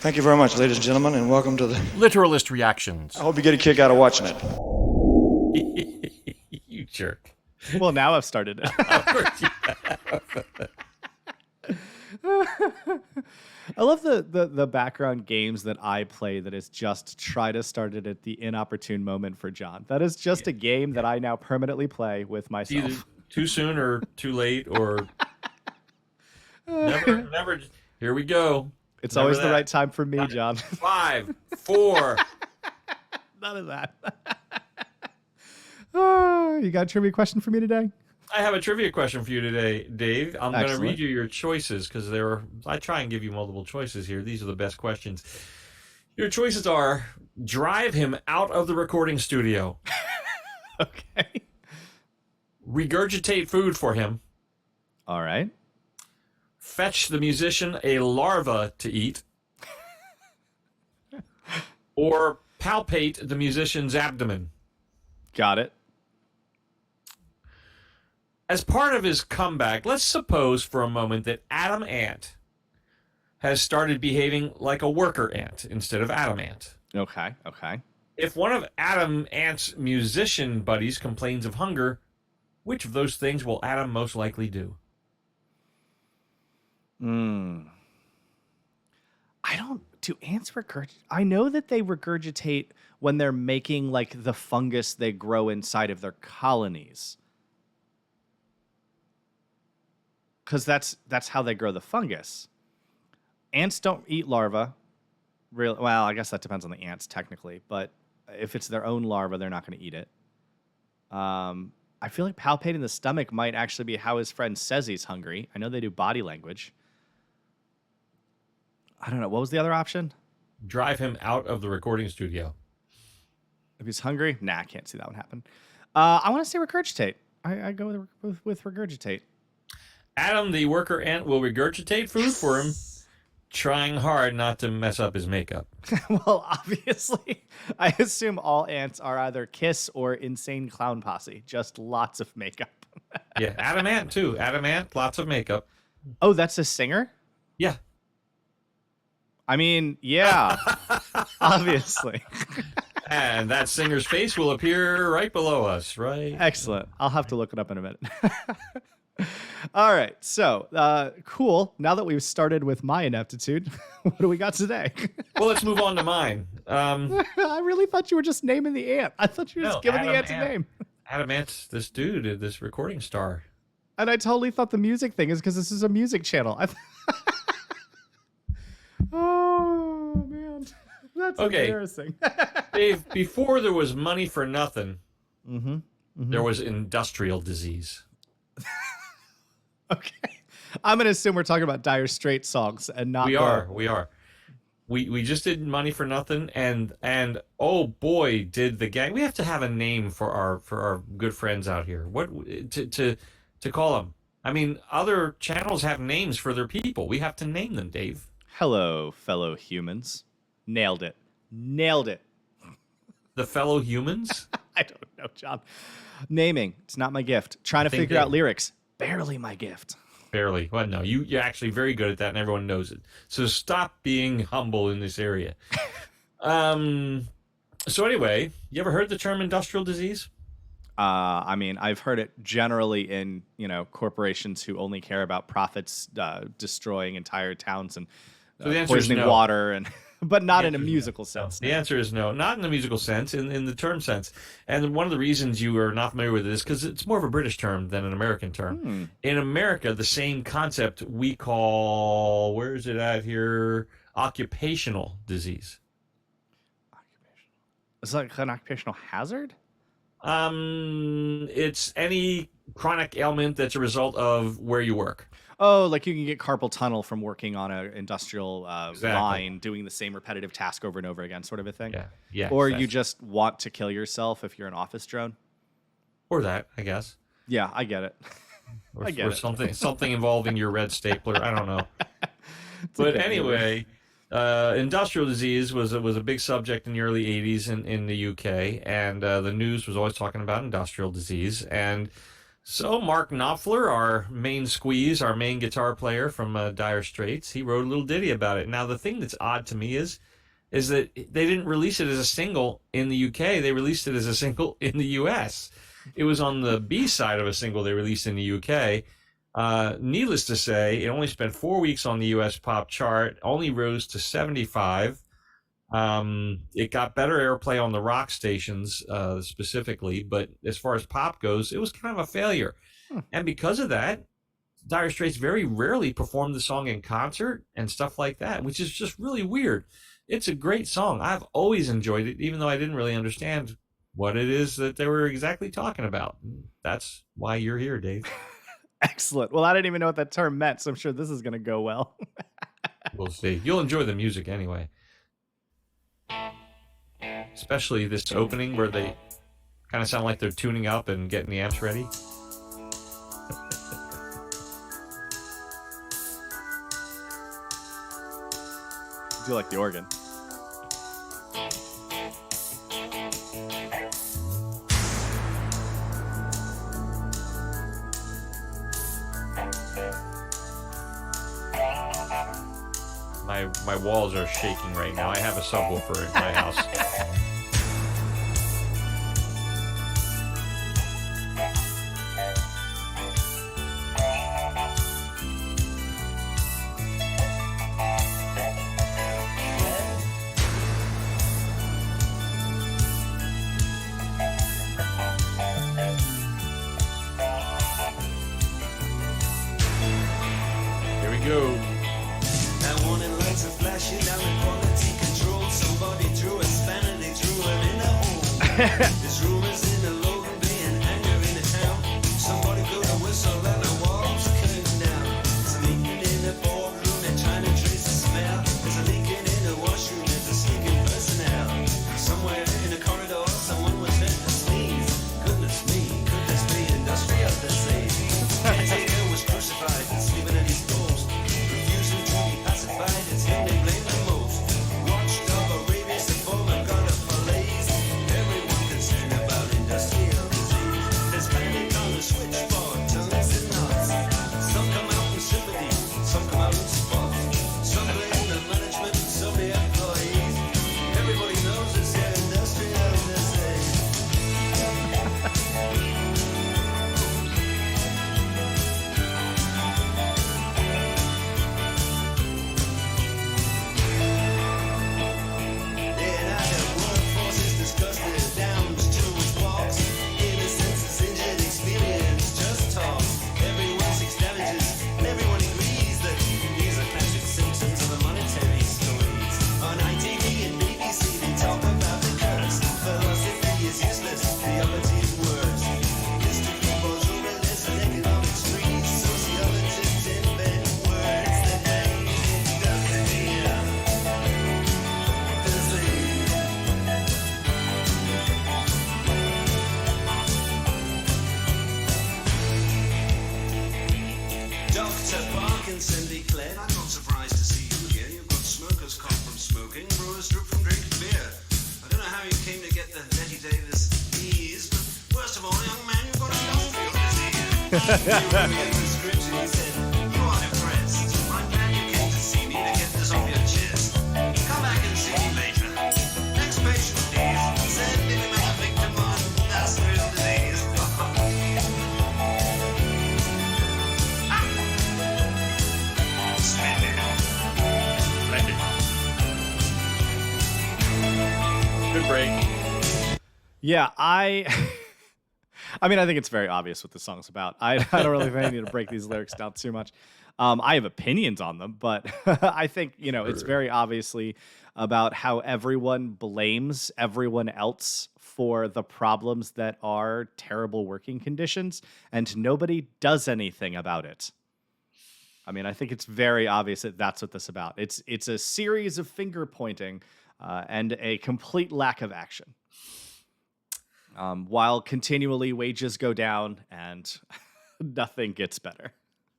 Thank you very much, ladies and gentlemen, and welcome to the... Literalist reactions. I hope you get a kick out of watching it. You jerk. Well, now I've started it. Of course you I love the background games that I play that is just try to start it at the inopportune moment for John. That is just a game that I now permanently play with myself. either too soon or too late or never. Here we go. It's Remember always the that. right time for me, John. 5, 4. None of that. Oh, you got a trivia question for me today? I have a trivia question for you today, Dave. I'm going to Excellent. read you your choices because I try and give you multiple choices here. These are the best questions. Your choices are: drive him out of the recording studio, Okay. regurgitate food for him, All right. fetch the musician a larva to eat, or palpate the musician's abdomen. Got it. As part of his comeback, let's suppose for a moment that Adam Ant has started behaving like a worker ant instead of Adam Ant. Okay. Okay. If one of Adam Ant's musician buddies complains of hunger, which of those things will Adam most likely do? Do ants regurgitate? I know that they regurgitate when they're making like the fungus they grow inside of their colonies. Because that's how they grow the fungus. Ants don't eat larvae. Well, I guess that depends on the ants technically, but if it's their own larva, they're not going to eat it. I feel like palpating the stomach might actually be how his friend says he's hungry. I know they do body language. I don't know. What was the other option? Drive him out of the recording studio. If he's hungry, nah, I can't see that one happen. I want to say regurgitate. I go with regurgitate. Adam, the worker ant, will regurgitate food for him, trying hard not to mess up his makeup. Well, obviously, I assume all ants are either Kiss or Insane Clown Posse. Just lots of makeup. Yeah, Adam Ant, too. Adam Ant, lots of makeup. Oh, that's a singer? Yeah. I mean, yeah, obviously. And that singer's face will appear right below us, right? Excellent. I'll have to look it up in a minute. All right. So, cool. Now that we've started with my ineptitude, what do we got today? Well, let's move on to mine. I really thought you were just naming the ant. I thought you were just giving the ant a name. Adam Ant's this dude, this recording star. And I totally thought the music thing is because this is a music channel. Oh, man. That's Okay. embarrassing. Dave, before there was money for nothing, there was industrial disease. Okay. I'm going to assume we're talking about Dire Straits songs and not... We are. We just did money for nothing, and oh boy, did the gang. We have to have a name for our good friends out here. What to call them? I mean, other channels have names for their people. We have to name them, Dave. Hello, fellow humans. Nailed it. Nailed it. The fellow humans? I don't know, John. Naming. It's not my gift. Trying to think figure out they- lyrics. Barely my gift. Barely. Well, no, you're actually very good at that, and everyone knows it. So stop being humble in this area. So anyway, you ever heard the term industrial disease? I mean, I've heard it generally in, corporations who only care about profits, destroying entire towns and So the answer is poisoning no. water, but not in a answer is no. musical sense. The answer is no, not in the musical sense, in the term sense. And one of the reasons you are not familiar with it is because it's more of a British term than an American term. In America, the same concept we call, where is it at here? Occupational disease. Is that like an occupational hazard? It's any chronic ailment that's a result of where you work. Oh, like you can get carpal tunnel from working on an industrial Exactly. line, doing the same repetitive task over and over again, sort of a thing. Yeah. Or you just want to kill yourself if you're an office drone. or that, I guess. Yeah, I get it. Or, I get or it. something involving your red stapler. I don't know. But okay, anyway, industrial disease was a big subject in the early 80s in the UK, and the news was always talking about industrial disease. And So Mark Knopfler, our main squeeze, our main guitar player from Dire Straits, he wrote a little ditty about it. Now the thing that's odd to me is that they didn't release it as a single in the UK. They released it as a single in the US. It was on the B side of a single they released in the UK. Needless to say, it only spent 4 weeks on the US pop chart, only rose to 75. It got better airplay on the rock stations specifically, but as far as pop goes, it was kind of a failure. And because of that, Dire Straits very rarely performed the song in concert and stuff like that, which is just really weird. It's a great song. I've always enjoyed it, even though I didn't really understand what it is that they were exactly talking about. That's why you're here, Dave. Excellent. Well, I didn't even know what that term meant, so I'm sure this is going to go well. We'll see. You'll enjoy the music anyway. Especially this opening where they kind of sound like they're tuning up and getting the amps ready. I do like the organ. My walls are shaking right now. I have a subwoofer in my house. Here we go. This room is in a local bay and anger in a town. Somebody blow the whistle and the walls are curtain down. There's a leaking in the boardroom, they're trying to trace the smell. There's a leaking in the washroom, there's a sneaking personnel. Somewhere in a corridor, someone was hurt to sneeze. Goodness me, could this be industrial disease? Caretaker was crucified and sleeping in his ghost. Refusing to be pacified, it's him they blame the most. Watchdog or rabies, the foreman got a falaise. Everyone concerned about industrial disease. There's panic on the switchboard, tongues and knots. Some come out in sympathy, some come out in spots. Some blame the management, some the employees. Everybody knows it's an industrial disease. Workforce is disgusted, downs to its walks. Innocence is injured, experience just talk. Everyone seeks damages, and everyone agrees that these are classic symptoms of a monetary squeeze. On ITV and BBC, they talk about the curse. Philosophy is useless, theology is worse. History was overless, and economics free. Sociologists invent words that make industrial disease. Dr. Parkinson declared, I'm not surprised to see you here. You've got smoker's cough from smoking, brewer's stroke from drinking beer. I don't know how you came to get the Betty Davis ease, but worst of all, young man, you've got industrial disease. He wrote me a prescription, he said, you are depressed. I'm glad you came to see me to get this off your chest. Come back and see me later. Next patient, please. Said living like a victim of industrial disease. Splendid. Good break. Yeah, I mean, I think it's very obvious what the song's about. I don't really think I need to break these lyrics down too much. I have opinions on them, but I think, it's very obviously about how everyone blames everyone else for the problems that are terrible working conditions, and nobody does anything about it. I mean, I think it's very obvious that that's what this is about. It's a series of finger pointing and a complete lack of action. While continually wages go down and nothing gets better.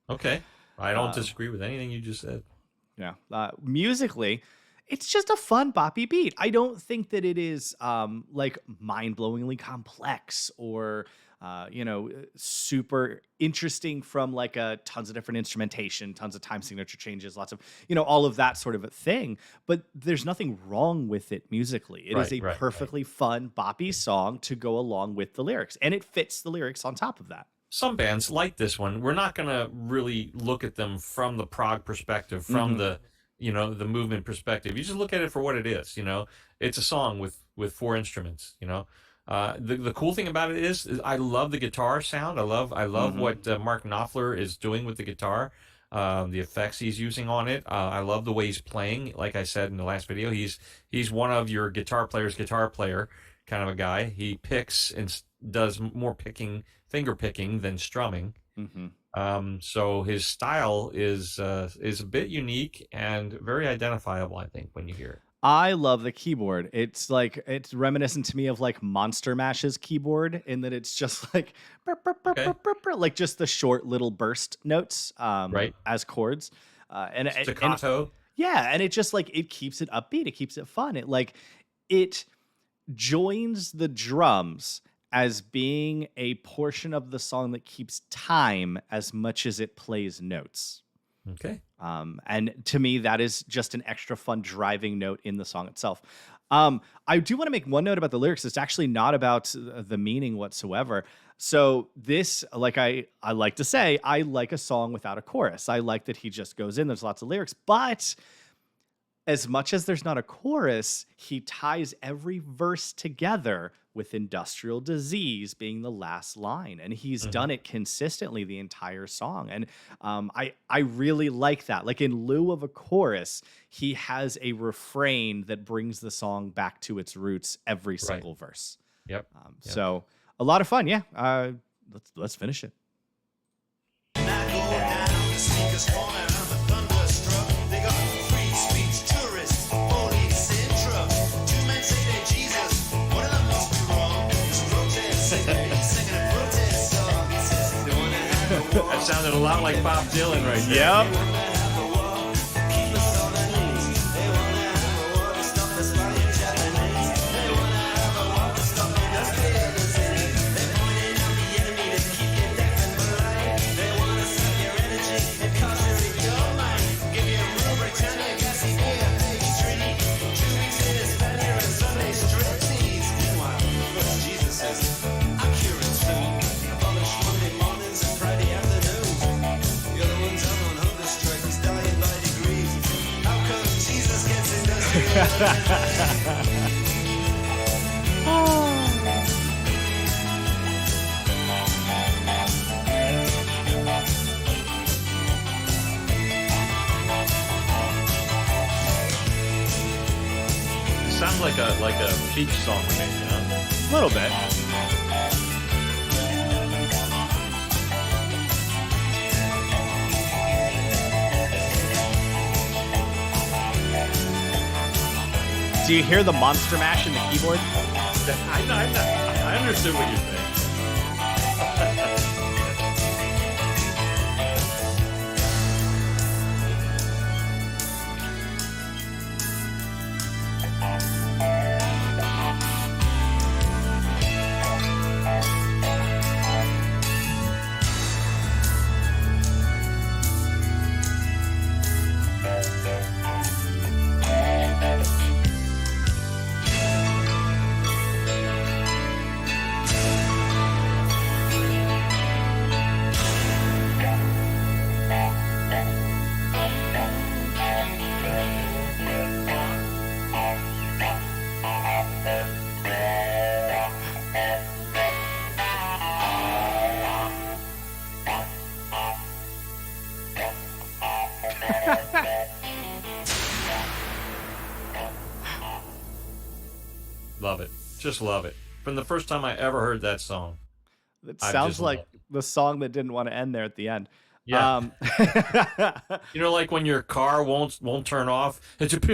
Okay. I don't disagree with anything you just said. Yeah. Musically, it's just a fun boppy beat. I don't think that it is like mind-blowingly complex or super interesting from like a tons of different instrumentation, tons of time signature changes, lots of, all of that sort of a thing. But there's nothing wrong with it musically. It is a Right. perfectly fun, boppy song to go along with the lyrics, and it fits the lyrics on top of that. Some bands like this one, we're not going to really look at them from the prog perspective, from the the movement perspective. You just look at it for what it is. It's a song with 4 instruments. The cool thing about it is I love the guitar sound. I love what Mark Knopfler is doing with the guitar, the effects he's using on it. I love the way he's playing. Like I said in the last video, he's one of your guitar player's guitar player kind of a guy. He picks and does more finger picking than strumming. So his style is a bit unique and very identifiable, I think, when you hear it. I love the keyboard. It's reminiscent to me of like Monster Mash's keyboard in that it's just like like just the short little burst notes as chords. And Staccato. And it just like it keeps it upbeat, it keeps it fun. It joins the drums as being a portion of the song that keeps time as much as it plays notes. Okay. And to me, that is just an extra fun driving note in the song itself. I do want to make one note about the lyrics. It's actually not about the meaning whatsoever. So this, like I like to say, I like a song without a chorus. I like that he just goes in, there's lots of lyrics, but as much as there's not a chorus, he ties every verse together with industrial disease being the last line. And he's done it consistently the entire song. And I really like that. Like in lieu of a chorus, he has a refrain that brings the song back to its roots every single verse. Yep. So a lot of fun. Yeah. Let's finish it. That sounded a lot like Bob Dylan right there. Yep. Sounds like a Peach song to me, A little bit. Do you hear the monster mash in the keyboard? I understood what you're saying. Love it. Just love it. From the first time I ever heard that song. It I sounds just like love the song that didn't want to end there at the end. Yeah. Like when your car won't turn off. I did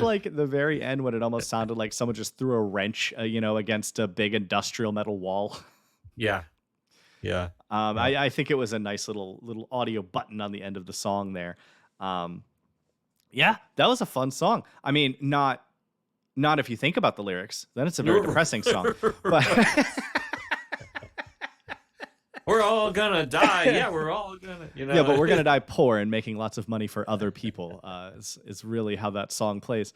like at the very end when it almost sounded like someone just threw a wrench, against a big industrial metal wall. Yeah. Yeah. I think it was a nice little audio button on the end of the song there. Yeah, that was a fun song. I mean, not Not if you think about the lyrics. Then it's a very depressing song. But We're all gonna die. Yeah, we're all gonna. yeah, but we're gonna die poor and making lots of money for other people. Is really how that song plays.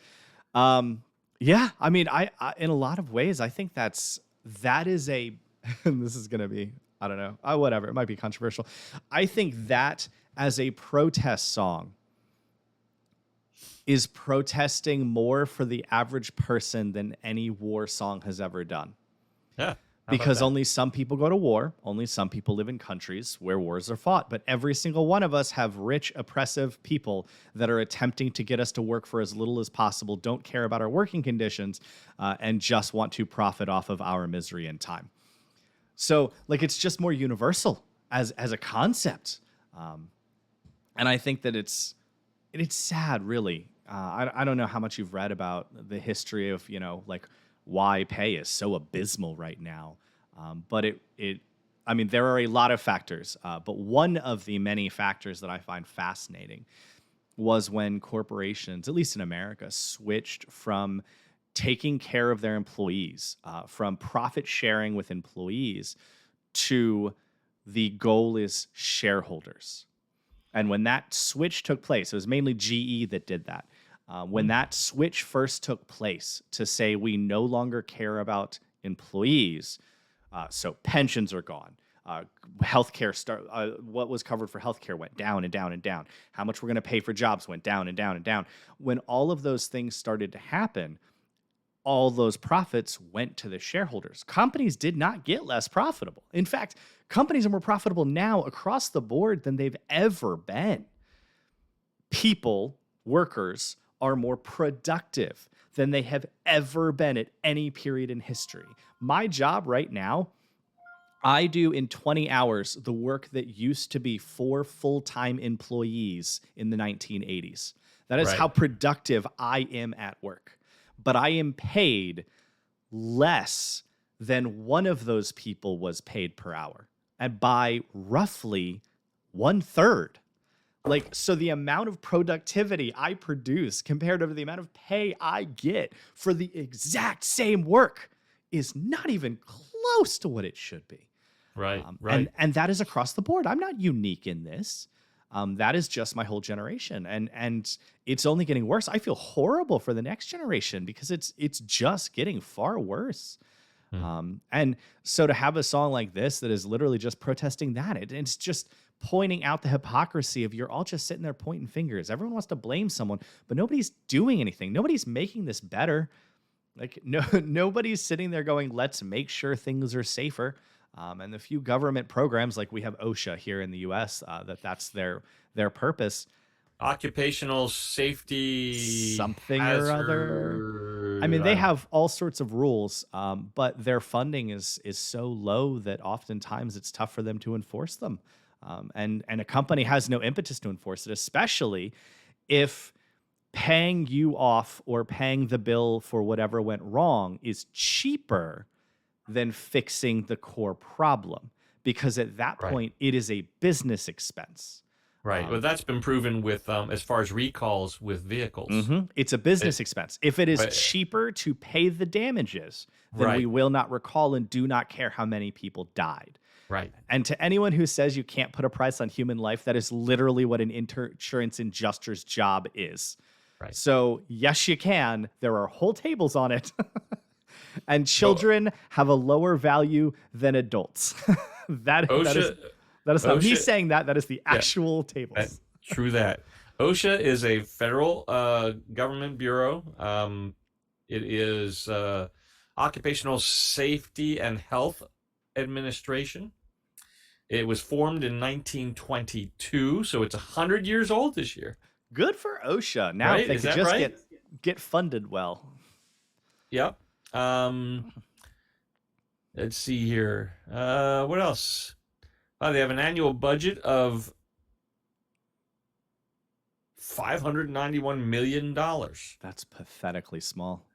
Yeah, I mean, I in a lot of ways, I think that is a. And this is gonna be, I don't know, whatever. It might be controversial. I think that as a protest song is protesting more for the average person than any war song has ever done. Yeah. Because only some people go to war, only some people live in countries where wars are fought. But every single one of us have rich, oppressive people that are attempting to get us to work for as little as possible, don't care about our working conditions, and just want to profit off of our misery and time. So, like, it's just more universal as a concept. And I think that it's sad, really. I don't know how much you've read about the history of, like, why pay is so abysmal right now. But I mean, there are a lot of factors, but one of the many factors that I find fascinating was when corporations, at least in America, switched from taking care of their employees, from profit sharing with employees, to the goal is shareholders. And when that switch took place, it was mainly GE that did that. When that switch first took place to say we no longer care about employees, so pensions are gone, healthcare what was covered for healthcare went down and down and down. How much we're going to pay for jobs went down and down and down. When all of those things started to happen, all those profits went to the shareholders. Companies did not get less profitable. In fact, companies are more profitable now across the board than they've ever been. People, workers, are more productive than they have ever been at any period in history. My job right now, I do in 20 hours the work that used to be 4 full-time employees in the 1980s. That is how productive I am at work. But I am paid less than one of those people was paid per hour, and by roughly 1/3. Like, so the amount of productivity I produce compared to the amount of pay I get for the exact same work is not even close to what it should be. Right. And that is across the board. I'm not unique in this. That is just my whole generation. And it's only getting worse. I feel horrible for the next generation because it's just getting far worse. And so to have a song like this that is literally just protesting that, it's just pointing out the hypocrisy of you're all just sitting there pointing fingers. Everyone wants to blame someone, but nobody's doing anything. Nobody's making this better. Like, nobody's sitting there going, let's make sure things are safer. And the few government programs, like we have OSHA here in the U.S., that's their purpose. Occupational safety, something or other. I mean, they have all sorts of rules, but their funding is so low that oftentimes it's tough for them to enforce them. And a company has no impetus to enforce it, especially if paying you off or paying the bill for whatever went wrong is cheaper than fixing the core problem. Because at that point, it is a business expense. Right. Well, that's been proven with as far as recalls with vehicles. It's a business expense. If it is cheaper to pay the damages, then we will not recall and do not care how many people died. Right. And to anyone who says you can't put a price on human life, that is literally what an insurance adjuster's job is. Right. So yes, you can. There are whole tables on it. And children have a lower value than adults. that is not me saying that. That is the actual tables. True that. OSHA is a federal government bureau. It is Occupational Safety and Health Administration. It was formed in 1922, so it's 100 years old this year. Good for OSHA. Now if they could just get funded well. Yep. Let's see here. What else? They have an annual budget of $591 million. That's pathetically small.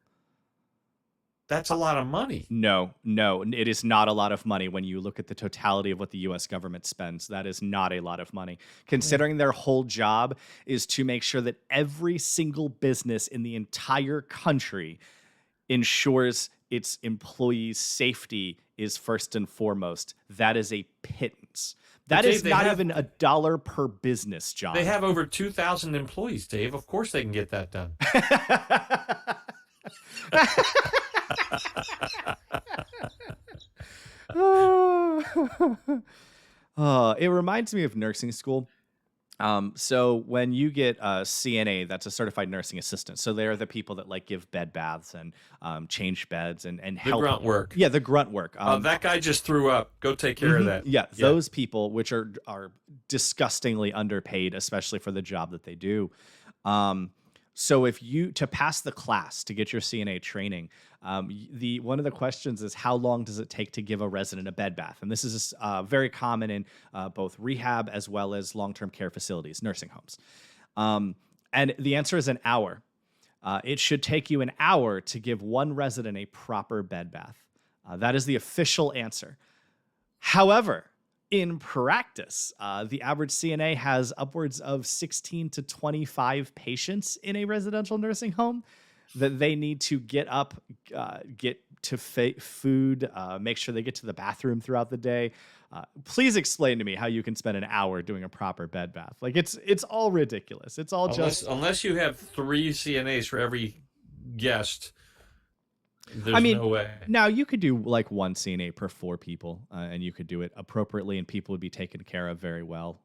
That's a lot of money. No, it is not a lot of money when you look at the totality of what the U.S. government spends. That is not a lot of money, considering their whole job is to make sure that every single business in the entire country ensures its employees' safety is first and foremost. That is a pittance. That Dave, is they not have- even $1 per business, John. They have over 2,000 employees, Dave. Of course they can get that done. It reminds me of nursing school. So when you get a CNA, that's a certified nursing assistant. So they're the people that like give bed baths and change beds and The help. grunt work. Yeah, the grunt work. That guy just threw up. Go take care of that. Yeah, those people, which are disgustingly underpaid, especially for the job that they do. So if you to pass the class to get your CNA training, one of the questions is how long does it take to give a resident a bed bath? And this is very common in both rehab as well as long-term care facilities, nursing homes. And the answer is an hour. It should take you an hour to give one resident a proper bed bath. That is the official answer. However, in practice, the average CNA has upwards of 16 to 25 patients in a residential nursing home that they need to get up, get to food, make sure they get to the bathroom throughout the day. Please explain to me how you can spend an hour doing a proper bed bath. Like it's all ridiculous. It's all Unless you have 3 CNAs for every guest. There's no way. Now you could do like one CNA per 4 people, and you could do it appropriately, and people would be taken care of very well.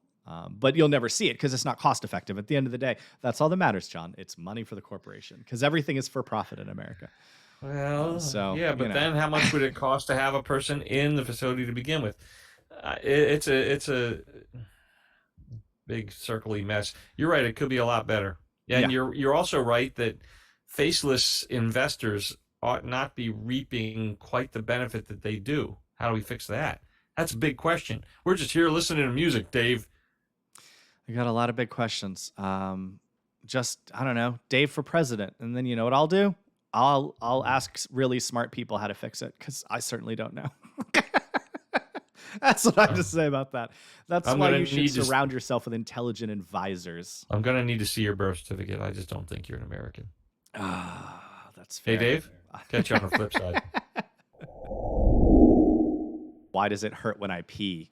But you'll never see it because it's not cost effective. At the end of the day, that's all that matters, John. It's money for the corporation because everything is for profit in America. Well, so but then how much would it cost to have a person in the facility to begin with? It's a big circly mess. You're right. It could be a lot better. And you're also right that faceless investors ought not be reaping quite the benefit that they do. How do we fix that? That's a big question. We're just here listening to music, Dave. I got a lot of big questions. I don't know, Dave for president. And then you know what I'll do? I'll ask really smart people how to fix it because I certainly don't know. That's what I have to say about that. That's why you should surround yourself with intelligent advisors. I'm going to need to see your birth certificate. I just don't think you're an American. That's fair. Hey, Dave, catch you on the flip side. Why does it hurt when I pee?